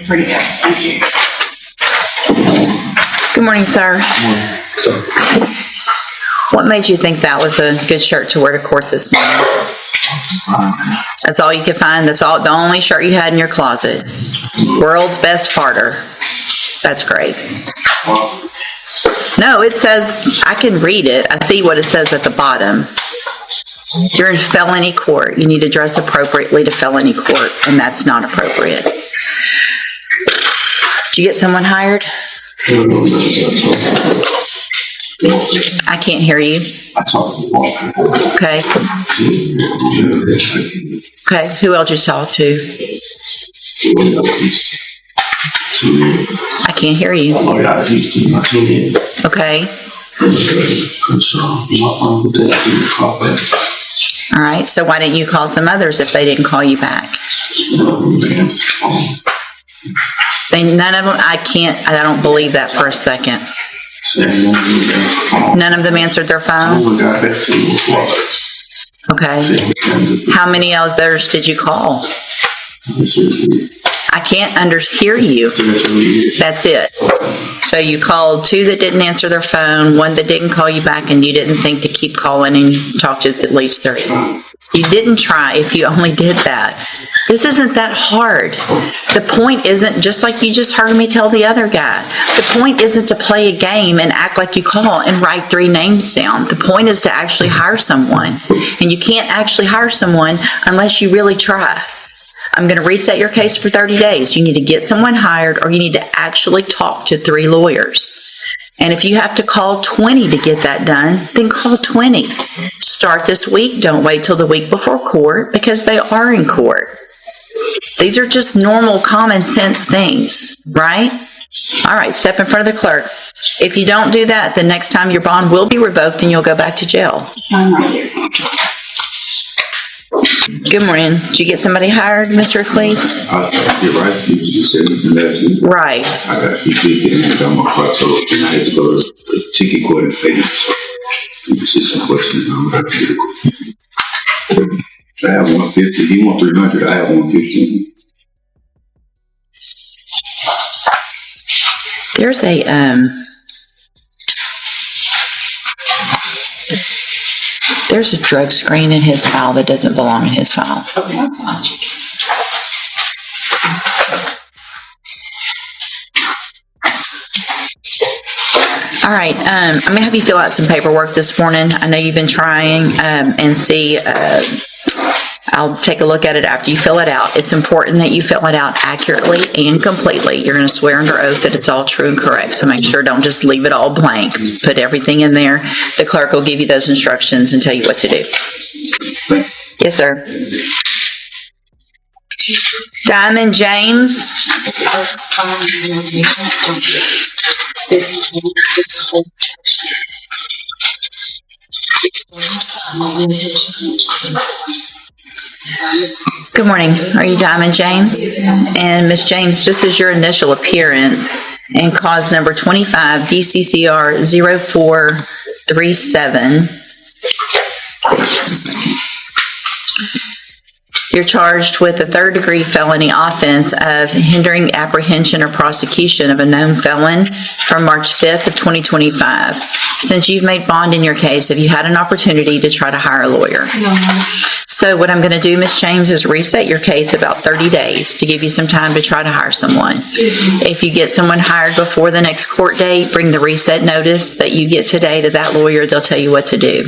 Pretty good. Thank you. Good morning, sir. What made you think that was a good shirt to wear to court this morning? That's all you could find? That's all, the only shirt you had in your closet? World's best farter. That's great. No, it says, I can read it. I see what it says at the bottom. You're in felony court. You need to dress appropriately to felony court, and that's not appropriate. Did you get someone hired? I can't hear you. Okay. Okay, who else you talk to? I can't hear you. Okay. All right, so why didn't you call some others if they didn't call you back? None of them, I don't believe that for a second. None of them answered their phone? Okay. How many others did you call? I can't hear you. That's it. So you called 2 that didn't answer their phone, 1 that didn't call you back, and you didn't think to keep calling and talk to at least 3. You didn't try if you only did that. This isn't that hard. The point isn't, just like you just heard me tell the other guy, the point isn't to play a game and act like you call and write 3 names down. The point is to actually hire someone. And you can't actually hire someone unless you really try. I'm going to reset your case for 30 days. You need to get someone hired, or you need to actually talk to 3 lawyers. And if you have to call 20 to get that done, then call 20. Start this week. Don't wait till the week before court, because they are in court. These are just normal common sense things, right? All right, step in front of the clerk. If you don't do that, the next time your bond will be revoked and you'll go back to jail. Sign right here. Good morning. Did you get somebody hired, Mr. Eccles? You're right. You said it last week. Right. I actually did get in on my plateau, and I had to go to the ticket court and pay. So, this is some questions. I'm going to have to I have 150. He want 300. I have 150. There's a drug screen in his file that doesn't belong in his file. Okay. All right, I'm going to have you fill out some paperwork this morning. I know you've been trying and see, I'll take a look at it after you fill it out. It's important that you fill it out accurately and completely. You're going to swear under oath that it's all true and correct, so make sure don't just leave it all blank. Put everything in there. The clerk will give you those instructions and tell you what to do. Yes, sir. Diamond James. This whole Good morning. Are you Diamond James? And Ms. James, this is your initial appearance in cause number 25 DCCR 0437. Just a second. You're charged with a 3rd-degree felony offense of hindering apprehension or prosecution of a known felon from March 5th of 2025. Since you've made bond in your case, have you had an opportunity to try to hire a lawyer? No. So what I'm going to do, Ms. James, is reset your case about 30 days to give you some time to try to hire someone. If you get someone hired before the next court date, bring the reset notice that you get today to that lawyer. They'll tell you what to do.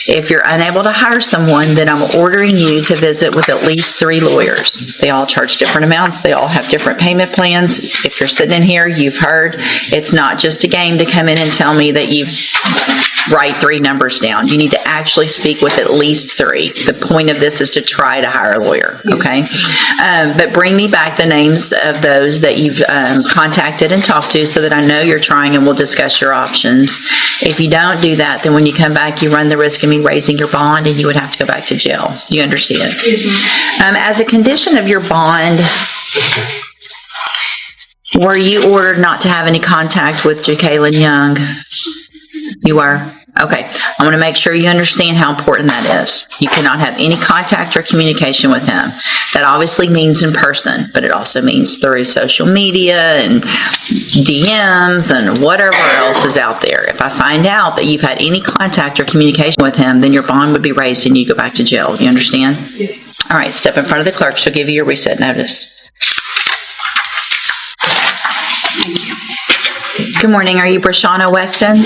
If you're unable to hire someone, then I'm ordering you to visit with at least 3 lawyers. They all charge different amounts. They all have different payment plans. If you're sitting in here, you've heard it's not just a game to come in and tell me that you've write 3 numbers down. You need to actually speak with at least 3. The point of this is to try to hire a lawyer, okay? But bring me back the names of those that you've contacted and talked to so that I know you're trying, and we'll discuss your options. If you don't do that, then when you come back, you run the risk of me raising your bond, and you would have to go back to jail. Do you understand? As a condition of your bond, were you ordered not to have any contact with Jacqueline Young? You are? Okay, I want to make sure you understand how important that is. You cannot have any contact or communication with him. That obviously means in person, but it also means through social media and DMs and whatever else is out there. If I find out that you've had any contact or communication with him, then your bond would be raised and you go back to jail. You understand? Yes. All right, step in front of the clerk. She'll give you your reset notice. Good morning. Are you Brashana Weston?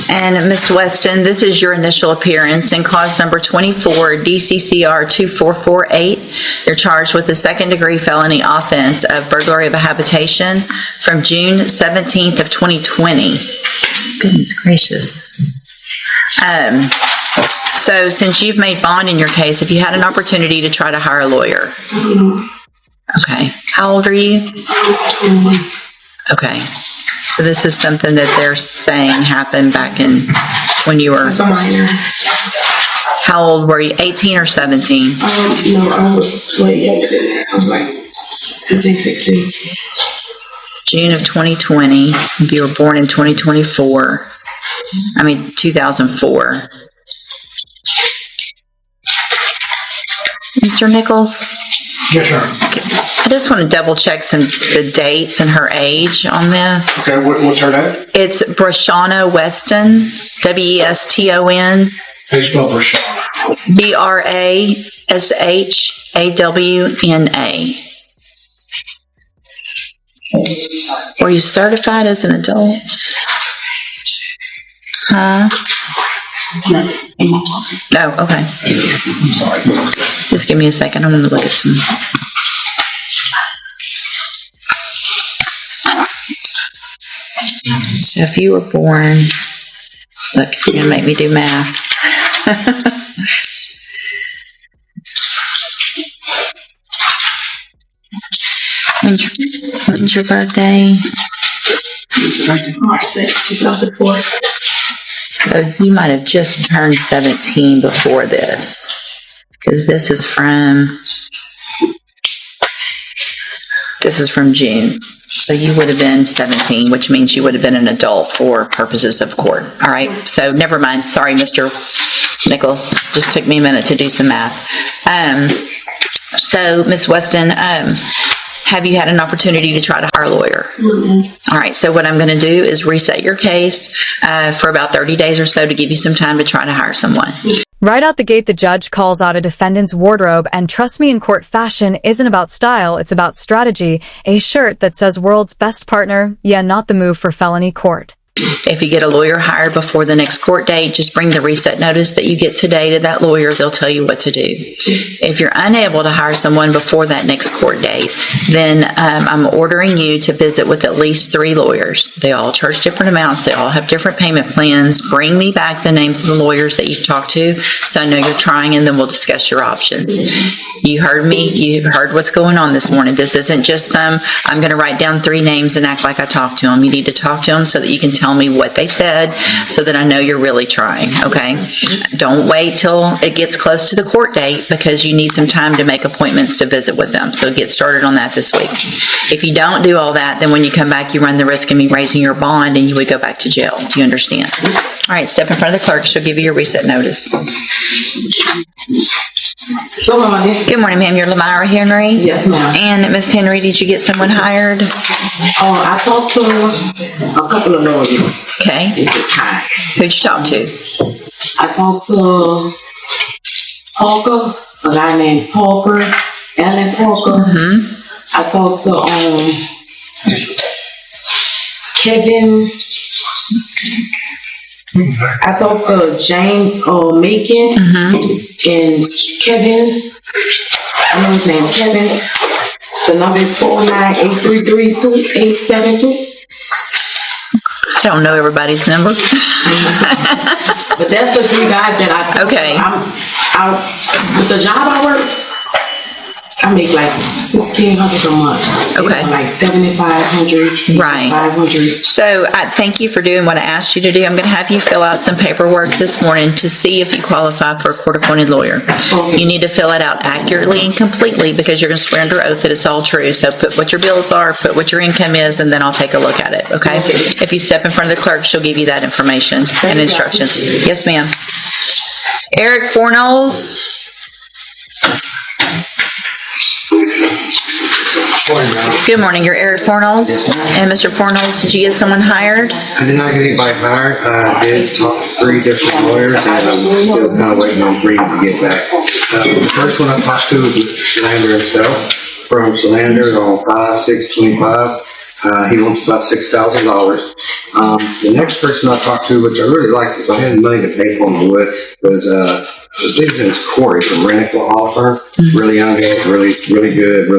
And Ms. Weston, this is your initial appearance in cause number 24, DCCR 2448. You're charged with a second-degree felony offense of burglary of a habitation from June 17th of 2020. Goodness gracious. So since you've made bond in your case, have you had an opportunity to try to hire a lawyer? Okay. How old are you? 21. Okay. So this is something that they're saying happened back in when you were, As a minor. how old were you, 18 or 17? No, I was way younger than that. I was like 15, 16. June of 2020. You were born in 2024. 2004. Mr. Nichols? Yes, sir. I just want to double check the dates and her age on this. Okay, what's her name? It's Brashana Weston, Weston, How you spell Brashana? Brashawna. Were you certified as an adult? Huh? Oh, okay. I'm sorry. Just give me a second. I'm going to look at some. So if you were born, look, you're going to make me do math. When's your birthday? March 6th, 2004. So you might have just turned 17 before this, because this is from June. So you would have been 17, which means you would have been an adult for purposes of court. All right. So never mind. Sorry, Mr. Nichols. Just took me a minute to do some math. So Ms. Weston, have you had an opportunity to try to hire a lawyer? Mm-hmm. All right. So what I'm going to do is reset your case for about 30 days or so to give you some time to try to hire someone. Right out the gate, the judge calls out a defendant's wardrobe, and trust me, in court, fashion isn't about style, it's about strategy. A shirt that says world's best partner, yeah, not the move for felony court. If you get a lawyer hired before the next court date, just bring the reset notice that you get today to that lawyer. They'll tell you what to do. If you're unable to hire someone before that next court date, then I'm ordering you to visit with at least 3 lawyers. They all charge different amounts. They all have different payment plans. Bring me back the names of the lawyers that you've talked to so I know you're trying, and then we'll discuss your options. You heard me. You heard what's going on this morning. This isn't just I'm going to write down 3 names and act like I talked to them. You need to talk to them so that you can tell me what they said so that I know you're really trying, okay? Don't wait till it gets close to the court date because you need some time to make appointments to visit with them. So get started on that this week. If you don't do all that, then when you come back, you run the risk of me raising your bond and you would go back to jail. Do you understand? All right, step in front of the clerk. She'll give you your reset notice. Good morning. Good morning, ma'am. You're Lamira Henry? Yes, ma'am. And Miss Henry, did you get someone hired? I talked to a couple of lawyers. Okay. It's high. Who'd you talk to? I talked to Parker, a guy named Parker, Alan Parker. Mm-hmm. I talked to Kevin. I talked to James Macon and Kevin. I know his name, Kevin. The number is 498332872. I don't know everybody's number. But that's the 3 guys that I talked Okay. to. With the job I work, I make like $1,600 a month. Okay. Like $7,500. Right. $500. So I thank you for doing what I asked you to do. I'm going to have you fill out some paperwork this morning to see if you qualify for a court-appointed lawyer. You need to fill it out accurately and completely because you're going to swear under oath that it's all true. So put what your bills are, put what your income is, and then I'll take a look at it, okay? If you step in front of the clerk, she'll give you that information and instructions. Yes, ma'am. Eric Fornolls? Good morning, you're Eric Fornolls? And Mr. Fornolls, did you get someone hired? I did not get anybody hired. I did talk to 3 different lawyers, and I'm still kind of waiting on 3 to get back. The first one I talked to was Mr. Shalander himself, from Shalander on 5/6/25. He wants about $6,000. The next person I talked to, which I really liked, if I had money to pay for him, I would, was I believe his name is Corey from Requal Law Firm. Really young guy, really good.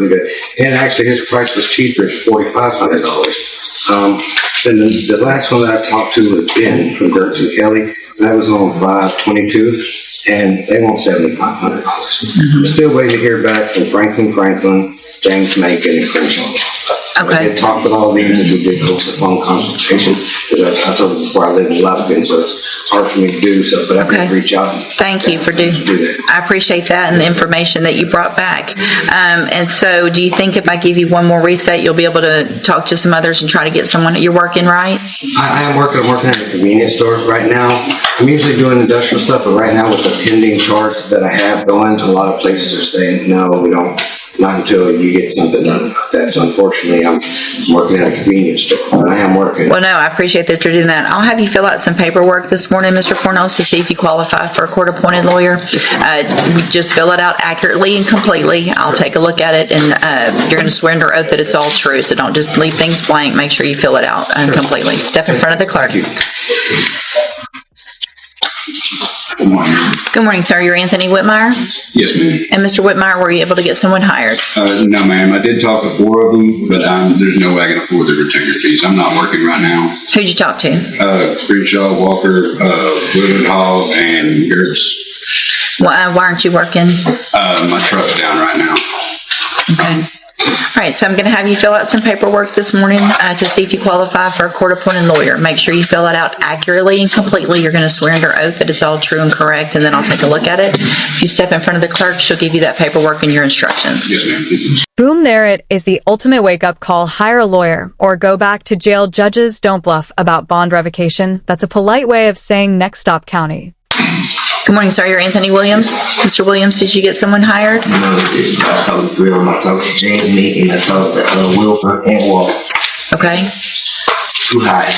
And actually, his price was cheaper at $4,500. Then the last one that I talked to was Ben from Dirks and Kelly. That was on 5/22, and they want $7,500. I'm still waiting to hear back from Franklin, James Macon, and Crenshaw. Okay. I did talk with all these, and we did go to phone consultations. Because I told you before, I live in Lubbock, so it's hard for me to do so, but I Okay. did reach out. And Thank you for do that. I appreciate that and the information that you brought back. And so do you think if I give you one more reset, you'll be able to talk to some others and try to get someone, you're working right? I am working. I'm working at a convenience store right now. I'm usually doing industrial stuff, but right now with the pending charge that I have going, a lot of places are saying, no, we don't. Not until you get something done about that. So unfortunately, I'm working at a convenience store, but I am working. Well, no, I appreciate that you're doing that. I'll have you fill out some paperwork this morning, Mr. Fornos, to see if you qualify for a court-appointed lawyer. We just fill it out accurately and completely. I'll take a look at it, and you're going to swear under oath that it's all true, so don't just leave things blank. Make sure you fill it out completely. Step in front of the clerk. Good morning. Good morning, sir. You're Anthony Whitmire? Yes, ma'am. And Mr. Whitmire, were you able to get someone hired? No, ma'am. I did talk to 4 of them, but there's no way I can afford their retainer fees. I'm not working right now. Who'd you talk to? Crenshaw, Walker, Woodward Hall, and Gertz. Why aren't you working? My truck's down right now. Okay. All right, so I'm going to have you fill out some paperwork this morning to see if you qualify for a court-appointed lawyer. Make sure you fill it out accurately and completely. You're going to swear under oath that it's all true and correct, and then I'll take a look at it. If you step in front of the clerk, she'll give you that paperwork and your instructions. Yes, ma'am. Boom, there it is, the ultimate wake-up call. Hire a lawyer or go back to jail. Judges don't bluff about bond revocation. That's a polite way of saying next stop county. Good morning, sir. You're Anthony Williams. Mr. Williams, did you get someone hired? I talked to 3 of them. I talked to James Meek, and I talked to Wilford and Walt. Okay. Too high.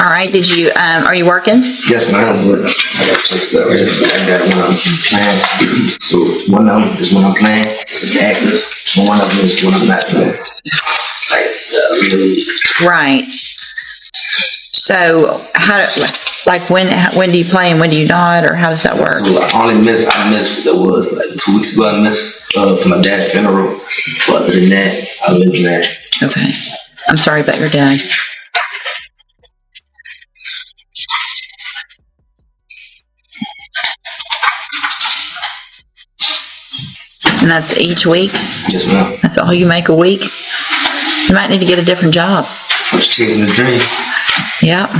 All right. Did you, are you working? Yes, ma'am, but I got checks that right. I got one I'm playing. So one of them is when I'm playing, it's active. And one of them is when I'm not playing. Right. So when do you play and when do you not, or how does that work? So I missed that was like 2 weeks ago. I missed for my dad's funeral. But other than that, I've been there. Okay. I'm sorry about your dad. And that's each week? Yes, ma'am. That's all you make a week? You might need to get a different job. I was chasing the dream. Yep.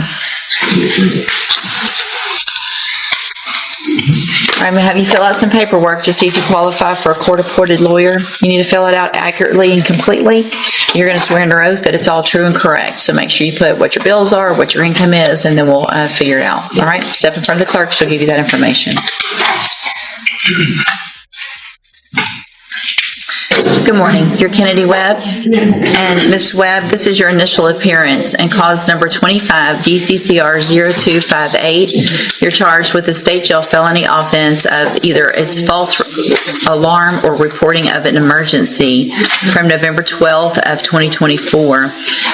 I'm going to have you fill out some paperwork to see if you qualify for a court-appointed lawyer. You need to fill it out accurately and completely. You're going to swear under oath that it's all true and correct. So make sure you put what your bills are, what your income is, and then we'll figure it out. All right? Step in front of the clerk. She'll give you that information. Good morning. You're Kennedy Webb. And Ms. Webb, this is your initial appearance and cause number 25, DCCR 0258. You're charged with a state jail felony offense of either it's false alarm or reporting of an emergency from November 12th of 2024.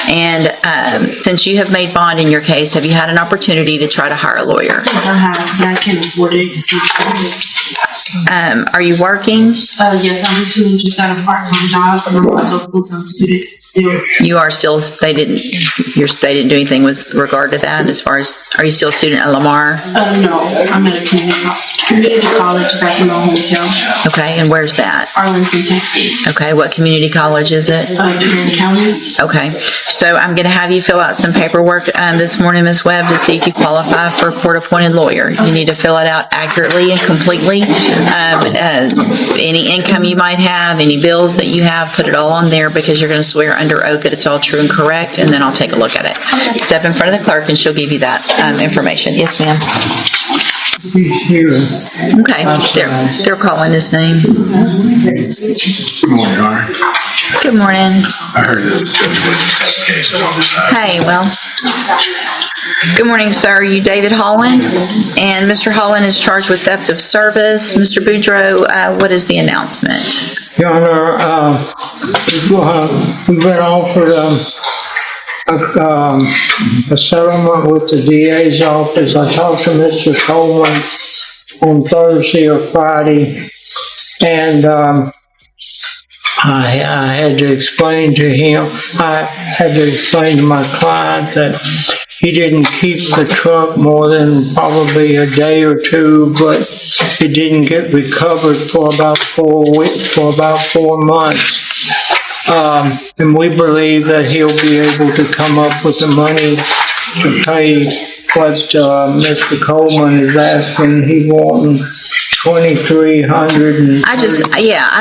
And since you have made bond in your case, have you had an opportunity to try to hire a lawyer? I have, but I can't afford it. Are you working? Yes, I'm recently just got a part-time job, and I'm also a full-time student still. You are still, they didn't do anything with regard to that as far as, are you still a student at Lamar? No, I'm at a community college back in my hometown, Okay, and where's that? Arlington, Texas. Okay, what community college is it? Courtroom County. Okay, so I'm going to have you fill out some paperwork this morning, Ms. Webb, to see if you qualify for a court-appointed lawyer. You need to fill it out accurately and completely. Any income you might have, any bills that you have, put it all on there because you're going to swear under oath that it's all true and correct, and then I'll take a look at it. Step in front of the clerk and she'll give you that information. Yes, ma'am. He's here. Okay, they're calling his name. Good morning, Your Honor. Good morning. I heard that was Judge West's type of case. Hey, well, good morning, sir. You David Holland? And Mr. Holland is charged with theft of service. Mr. Boudreaux, what is the announcement? Your Honor, we've been offered a settlement with the DA's office. I talked to Mr. Coleman on Thursday or Friday, and I had to explain to him, I had to explain to my client that he didn't keep the truck more than probably a day or two, but it didn't get recovered for about 4 months. And we believe that he'll be able to come up with the money to pay what Mr. Coleman is asking. He wanting $2,300. I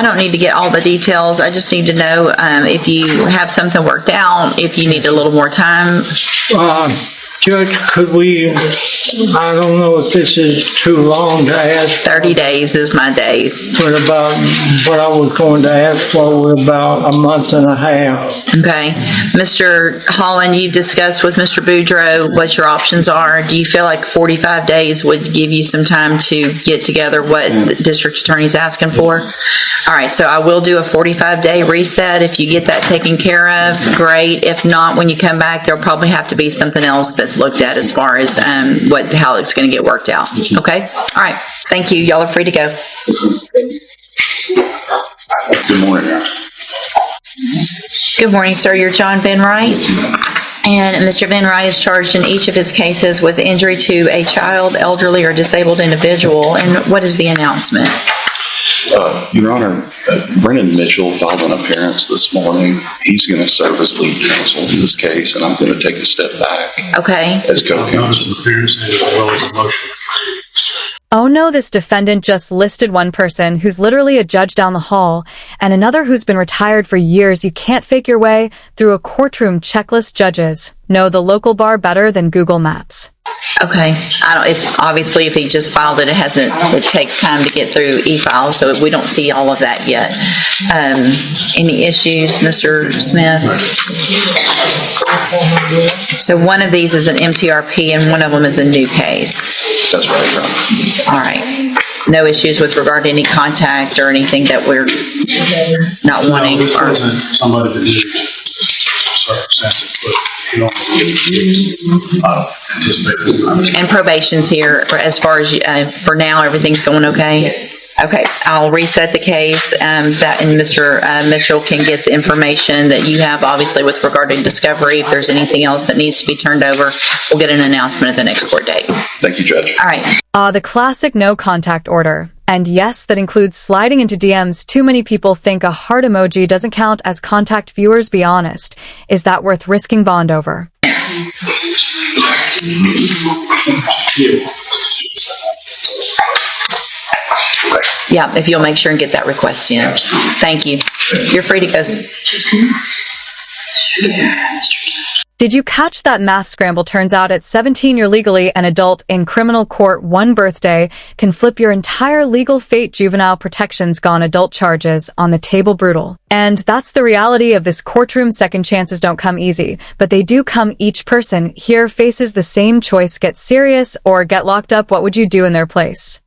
don't need to get all the details. I just need to know if you have something worked out, if you need a little more time. Judge, could we, I don't know if this is too long to ask. 30 days is my day. But about what I was going to ask for was about a month and a half. Okay. Mr. Holland, you've discussed with Mr. Boudreaux what your options are. Do you feel like 45 days would give you some time to get together what the district attorney's asking for? All right, so I will do a 45-day reset. If you get that taken care of, great. If not, when you come back, there'll probably have to be something else that's looked at as far as how it's going to get worked out. Okay? All right. Thank you. Y'all are free to go. Good morning, Your Honor. Good morning, sir. You're John Van Wright. And Mr. Van Wright is charged in each of his cases with injury to a child, elderly, or disabled individual. And what is the announcement? Your Honor, Brennan Mitchell filed an appearance this morning. He's going to serve as lead counsel in this case, and I'm going to take a step back Okay. as co-counsel. Notice of appearance as well as a motion. Oh no, this defendant just listed one person who's literally a judge down the hall and another who's been retired for years. You can't fake your way through a courtroom checklist. Judges know the local bar better than Google Maps. Okay. It's obviously if he just filed it, it takes time to get through e-file, so we don't see all of that yet. Any issues, Mr. Smith? So one of these is an MTRP and one of them is a new case. That's right, Your Honor. All right. No issues with regard to any contact or anything that we're not wanting? No, this wasn't somebody that did circumstances, but you don't anticipate. And probation's here as far as, for now, everything's going okay? Okay, I'll reset the case, and Mr. Mitchell can get the information that you have, obviously, with regard to discovery. If there's anything else that needs to be turned over, we'll get an announcement at the next court date. Thank you, Judge. All right. The classic no contact order. And yes, that includes sliding into DMs. Too many people think a heart emoji doesn't count as contact. Viewers, be honest. Is that worth risking bond over? Yeah, if you'll make sure and get that request in. Thank you. You're free to go. Did you catch that math scramble? Turns out at 17, you're legally an adult in criminal court. One birthday can flip your entire legal fate. Juvenile protection's gone. Adult charges on the table. Brutal. And that's the reality of this courtroom. Second chances don't come easy, but they do come. Each person here faces the same choice: get serious or get locked up. What would you do in their place?